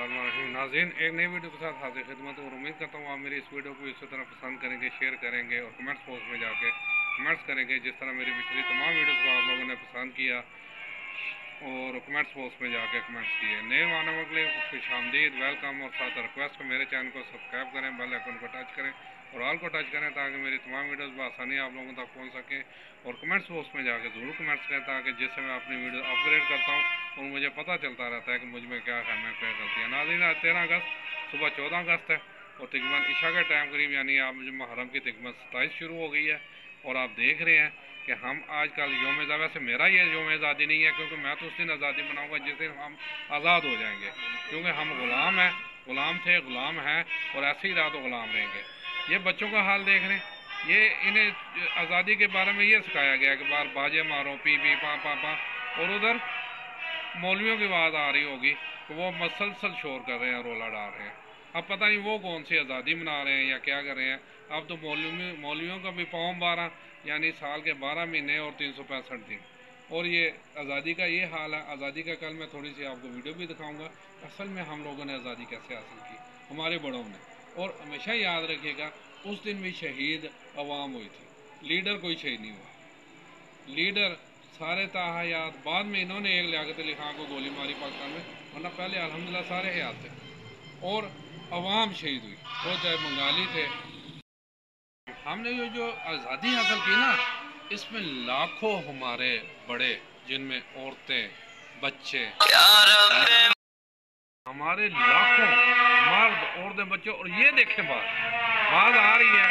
बिस्मिल्लाहिर्रहमानिर्रहीम। नाज़रीन, एक नई वीडियो के साथ हाजिर खिदमत और उम्मीद करता हूँ आप मेरी इस वीडियो को इसी तरह पसंद करेंगे, शेयर करेंगे और कमेंट्स बॉक्स में जाके कमेंट्स करेंगे जिस तरह मेरी पिछली तमाम वीडियोस को आप लोगों ने पसंद किया और कमेंट्स बॉक्स में जाके कमेंट्स किए। नए मानव के लिए खुश आमदीद, वेलकम और साथ रिक्वेस्ट को मेरे चैनल को सब्सक्राइब करें, बेल आइकन को टच करें और ऑल को टच करें ताकि मेरी तमाम वीडियोस बआसानी आप लोगों तक पहुंच सकें। और कमेंट्स बॉक्स में जाके ज़रूर कमेंट्स करें ताकि जिससे मैं अपनी वीडियो अपग्रेड करता हूं और मुझे पता चलता रहता है कि मुझ में क्या है, मैं क्या गलती है। नाज़रीन, आज 13 अगस्त सुबह 14 अगस्त है और तकरीबन इशा के टाइम करीब यानी आप मुझे मुहर्रम की तकरीबन 27 शुरू हो गई है और आप देख रहे हैं कि हम आजकल योम आज़ादी, वैसे मेरा ये योम आज़ादी नहीं है क्योंकि मैं तो उस दिन आज़ादी मनाऊंगा जिस दिन हम आज़ाद हो जाएंगे, क्योंकि हम गुलाम हैं, गुलाम थे, गुलाम हैं और ऐसे ही रहा तो गुलाम रहेंगे। ये बच्चों का हाल देख रहे हैं, ये इन्हें आज़ादी के बारे में ये सिखाया गया कि बार बाजे मारो, पी पी पा पा पा, और उधर मौलवियों की आवाज़ आ रही होगी कि वो मसलसल शोर कर रहे हैं, रोला डाल रहे हैं। अब पता नहीं वो कौन सी आज़ादी मना रहे हैं या क्या कर रहे हैं। अब तो मौलवियों का भी पाँव 12 यानी साल के 12 महीने और 365 दिन, और ये आज़ादी का ये हाल है। आज़ादी का कल मैं थोड़ी सी आपको वीडियो भी दिखाऊंगा असल में हम लोगों ने आज़ादी कैसे हासिल की, हमारे बड़ों ने। और हमेशा याद रखिएगा उस दिन भी शहीद अवाम हुई थी, लीडर कोई शहीद नहीं हुआ। लीडर सारे ताहयात बाद में इन्होंने एक लियाकत अली खां को गोली मारी पाकिस्तान में, वरना पहले अल्हम्दुलिल्लाह सारे हयात थे और अवाम शहीद हुई, वो चाहे बंगाली थे। हमने ये जो आज़ादी हासिल की ना, इसमें लाखों हमारे बड़े, जिनमें औरतें, बच्चे, हमारे लाखों मर्द, औरतें, बच्चे, और ये देखें बात आ रही है,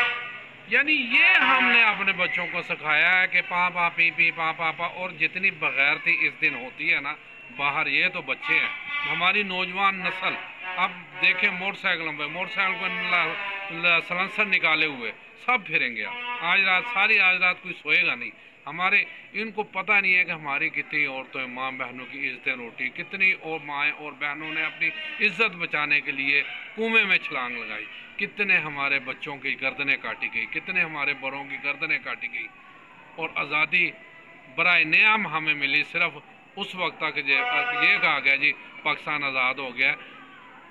यानी ये हमने अपने बच्चों को सिखाया है कि पा पा पी पी पा पा पा। और जितनी बगैरती इस दिन होती है ना बाहर, ये तो बच्चे हैं, हमारी नौजवान नस्ल। अब देखें मोटरसाइकिलों पे, मोटरसाइकिल को सलेंसर निकाले हुए सब फिरेंगे। आज रात सारी, आज रात कोई सोएगा नहीं। हमारे इनको पता नहीं है कि हमारी कितनी औरतों, माँ बहनों की इज्जतें रोटी, कितनी और माएँ और बहनों ने अपनी इज्जत बचाने के लिए कुएं में छलांग लगाई, कितने हमारे बच्चों की गर्दनें काटी गई, कितने हमारे बड़ों की गर्दनें काटी गई। और आज़ादी बराए नियाम हमें मिली सिर्फ उस वक्त तक ये कहा गया जी पाकिस्तान आज़ाद हो गया,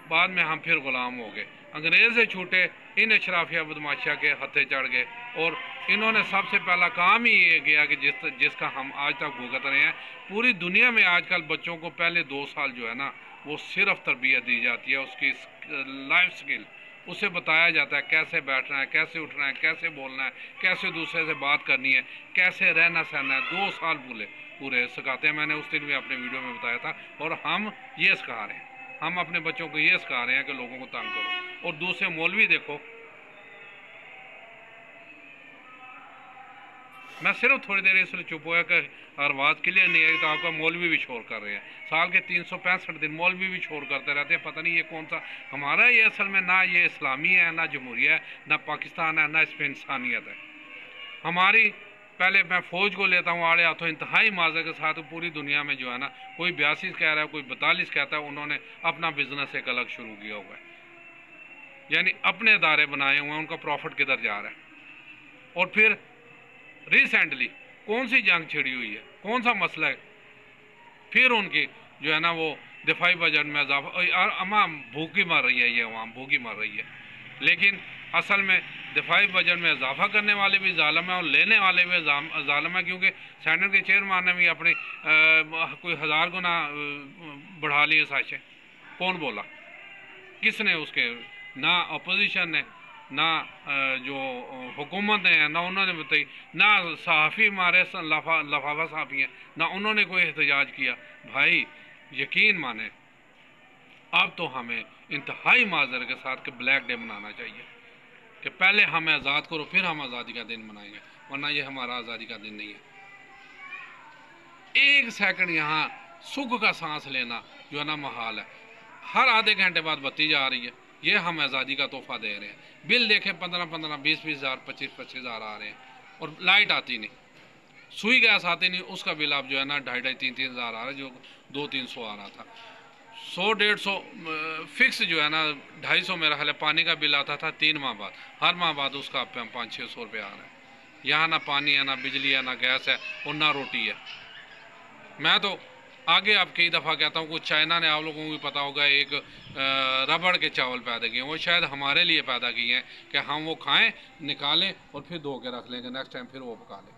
बाद में हम फिर ग़ुलाम हो गए। अंग्रेज़ से छूटे, इन अशराफिया बदमाशिया के हथे चढ़ गए और इन्होंने सबसे पहला काम ही ये किया कि जिसका हम आज तक भुगत रहे हैं। पूरी दुनिया में आजकल बच्चों को पहले 2 साल जो है ना वो सिर्फ तरबियत दी जाती है, उसकी लाइफ स्किल उसे बताया जाता है, कैसे बैठना है, कैसे उठना है, कैसे बोलना है, कैसे दूसरे से बात करनी है, कैसे रहना सहना है। 2 साल पूरे सिखाते हैं। मैंने उस दिन भी अपने वीडियो में बताया था और हम ये सिखा रहे हैं, हम अपने बच्चों को ये सिखा रहे हैं कि लोगों को तंग करो। और दूसरे मौलवी देखो, मैं सिर्फ थोड़ी देर इसलिए चुप हुआ कि आवाज़ क्लियर नहीं आई तो आपका मौलवी भी शोर कर रहे हैं। साल के 365 दिन मौलवी भी शोर करते रहते हैं। पता नहीं ये कौन सा हमारा, ये असल में ना ये इस्लामी है, ना जमहूरिया है, ना पाकिस्तान है, ना इसमें इंसानियत है हमारी। पहले मैं फ़ौज को लेता हूँ आड़े हाथों, इंतहाई माज़े के साथ। पूरी दुनिया में जो है ना कोई 82 कह रहा है, कोई 42 कहता है, उन्होंने अपना बिजनेस एक अलग शुरू किया हुआ है, यानी अपने इदारे बनाए हुए हैं, उनका प्रॉफिट किधर जा रहा है। और फिर रिसेंटली कौन सी जंग छिड़ी हुई है, कौन सा मसला है, फिर उनकी जो है ना वो दिफाई बजट में इजाफा। अमाम भूखी मर रही है, ये अवाम भूखी मर रही है, लेकिन असल में दिफाई बजट में इजाफा करने वाले भी जालिम है और लेने वाले भी जालिम है, क्योंकि सेनेट के चेयरमैन ने भी अपनी कोई 1000 गुना बढ़ा लिए साजिशें। कौन बोला, किसने उसके, ना अपोजिशन ने, ना जो हुकूमत है ना उन्होंने बताई, ना सहाफ़ी हमारे लफाफा सहाफ़ी हैं, ना उन्होंने कोई एहतजाज किया। भाई यकीन माने अब तो हमें इंतहाई माजर के साथ कि ब्लैक डे मनाना चाहिए कि पहले हमें आज़ाद करो फिर हम आज़ादी का दिन मनाएंगे, वरना ये हमारा आज़ादी का दिन नहीं है। एक सेकंड यहाँ सुख का सांस लेना जो है ना महाल है। हर आधे घंटे बाद बत्ती जा रही है, ये हम आज़ादी का तोहफा दे रहे हैं। बिल देखें 15-15, 20-20 हज़ार, 25-25 हज़ार आ रहे हैं और लाइट आती नहीं, सुई गैस आती नहीं, उसका बिल आप जो है ना 2.5-2, 3-3 हज़ार आ रहा है, जो 200-300 आ रहा था। 100-150 फिक्स जो है ना 250 मेरा ख्याल है पानी का बिल आता था 3 माह बाद, हर माह बाद उसका 500-600 रुपये आ रहा है। यहाँ ना पानी है, ना बिजली है, ना गैस है और ना रोटी है। मैं तो आगे आप कई दफ़ा कहता हूँ, कुछ चाइना ने, आप लोगों को भी पता होगा, एक रबड़ के चावल पैदा किए, वो शायद हमारे लिए पैदा किए हैं कि हम वो खाएं, निकालें और फिर धो के रख लेंगे, नेक्स्ट टाइम फिर वो पका लें।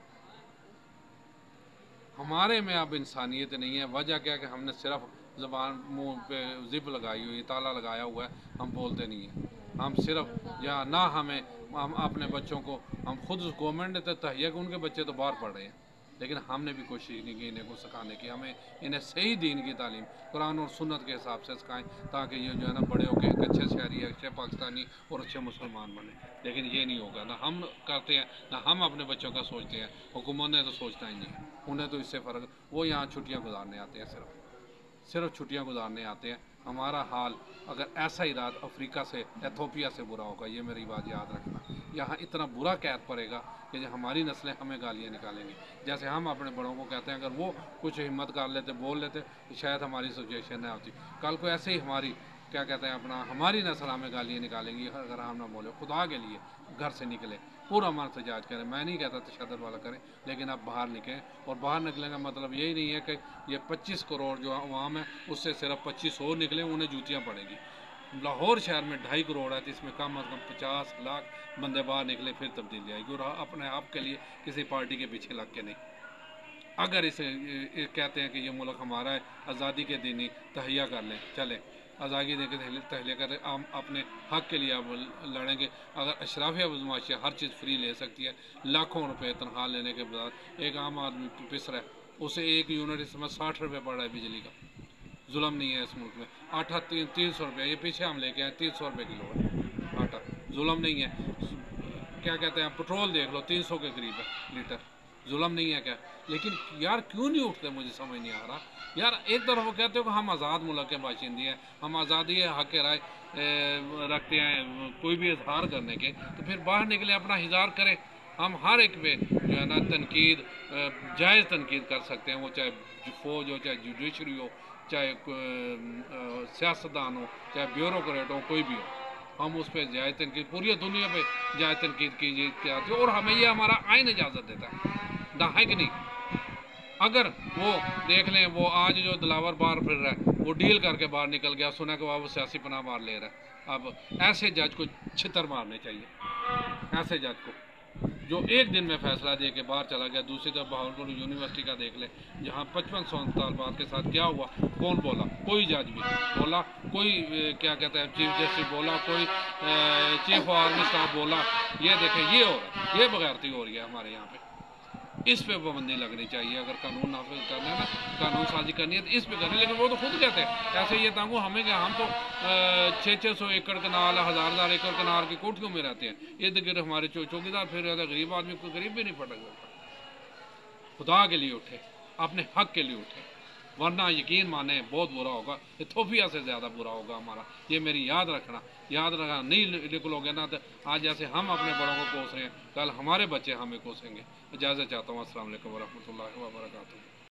हमारे में अब इंसानियत नहीं है। वजह क्या है कि हमने सिर्फ ज़बान मुंह पे जिप लगाई हुई, ताला लगाया हुआ है, हम बोलते नहीं हैं। हम सिर्फ या ना हम अपने बच्चों को, हम खुद गवर्नमेंट ने तो तहिया कि उनके बच्चे तो बाहर पढ़ रहे हैं, लेकिन हमने भी कोशिश नहीं की इन्हें को सिखाने की। हमें इन्हें सही दीन की तालीम कुरान और सुन्नत के हिसाब से सिखाएं, ताकि ये जो है ना बड़े होकर एक अच्छे शहरी, अच्छे पाकिस्तानी और अच्छे मुसलमान बने। लेकिन ये नहीं होगा, ना हम करते हैं ना हम अपने बच्चों का सोचते हैं। हुकूमत ने तो सोचना ही नहीं है, उन्हें तो इससे फ़र्क, वो यहाँ छुट्टियाँ गुजारने आते हैं, सिर्फ छुट्टियाँ गुजारने आते हैं। हमारा हाल अगर ऐसा ही रहा, अफ्रीका से, एथोपिया से बुरा होगा, ये मेरी बात याद रखना। यहाँ इतना बुरा कैद पड़ेगा कि जो हमारी नस्लें हमें गालियाँ निकालेंगी। जैसे हम अपने बड़ों को कहते हैं, अगर वो कुछ हिम्मत कर लेते, बोल लेते, तो शायद हमारी सिचुएशन नहीं होती। कल को ऐसे ही हमारी, क्या कहते हैं, अपना हमारी नस्ल हमें गालियाँ निकालेंगी अगर हम ना बोले। खुदा के लिए घर से निकले, पूरा मन से जांच करें। मैं नहीं कहता तशद्दुद वाला करें, लेकिन अब बाहर निकलें। और बाहर निकलने का मतलब यही नहीं है कि ये 25 करोड़ जो आवाम है उससे सिर्फ 25 और निकले, उन्हें जूतियाँ पड़ेंगी। लाहौर शहर में 2.5 करोड़ है, तो इसमें कम अज़ कम 50 लाख बंदे बाहर निकले, फिर तब्दीली आएगी। और अपने आप के लिए किसी पार्टी के पीछे लग के नहीं। अगर इसे कहते हैं कि ये मुल्क हमारा है, आज़ादी के दिन ही तहिया कर लें, चले आज़ादी दे के तहलिया करें, हम अपने हक़ के लिए अब लड़ेंगे। अगर अशराफिया बदमाशियाँ हर चीज़ फ्री ले सकती है, लाखों रुपए तनख्वाह लेने के बाद एक आम आदमी पिस रहा है, उसे एक यूनिट इसमें 60 रुपये पड़ रहा है बिजली का। जुल्म नहीं है इस मुल्क में? आटा 300 रुपये, ये पीछे हम लेके आए 300 रुपये किलो है आटा, जुल्म नहीं है? क्या कहते हैं, पेट्रोल देख लो 300 के करीब है लीटर, जुल्म नहीं है क्या? लेकिन यार क्यों नहीं उठते, मुझे समझ नहीं आ रहा। यार एक तरफ वो कहते हो कि हम आज़ाद मुल्क के बाशिंदे हैं, हम आज़ादी है, हक़ राय रखते हैं कोई भी इजहार करने के, तो फिर बाहर निकले, अपना इजहार करें। हम हर एक पे जो है ना तनकीद, जायज़ तनकीद कर सकते हैं, वो चाहे फौज हो, चाहे जुडिशरी हो, चाहे सियासतदान हो, चाहे ब्यूरोक्रेट हो, कोई भी हो, हम उस पर जायज़ तनकीद, पूरी दुनिया पे जायज़ तनकीद की जाती है। और हमें ये हमारा आइन इजाज़त देता है, ना है कि नहीं? अगर वो देख लें, वो आज जो दिलावर बाहर फिर रहा है, वो डील करके बाहर निकल गया, सुना कि वो सियासी पनाह मार ले रहा है। अब ऐसे जज को छितर मारने चाहिए, ऐसे जज को जो एक दिन में फैसला दे के बाहर चला गया। दूसरी तरफ बहावलपुर यूनिवर्सिटी का देख ले, जहाँ 5500 तालबात के साथ क्या हुआ, कौन बोला? कोई जज भी बोला, कोई क्या कहते हैं चीफ जस्टिस बोला, कोई चीफ ऑफ आर्मी स्टाफ बोला। ये देखें, ये हो रहा है, ये बगैरती हो रही है हमारे यहाँ पे। इस पे पाबंदी लगनी चाहिए। अगर कानून नाफिज करना है ना, कानून साजी करनी है, तो इस पे करनी है। लेकिन वो तो खुद कहते हैं ऐसे, ये तांगू हमें क्या, हम तो 600 एकड़ कनाल, 1000 एकड़ कनाल की कोठियों में रहते हैं, इर्द गिर्द हमारे चौकीदार फिर रहते हैं। गरीब आदमी को गरीब भी नहीं पड़ेगा। खुदा के लिए उठे, अपने हक के लिए उठे, वरना यकीन माने बहुत बुरा होगा, इथोपिया से ज़्यादा बुरा होगा हमारा। ये मेरी याद रखना नहीं निकलोगे ना, तो आज जैसे हम अपने बड़ों को कोस रहे हैं, कल हमारे बच्चे हमें कोसेंगे। इजाज़त चाहता हूँ। अस्सलाम वालेकुम वरहमतुल्लाहि व बरकातुहू।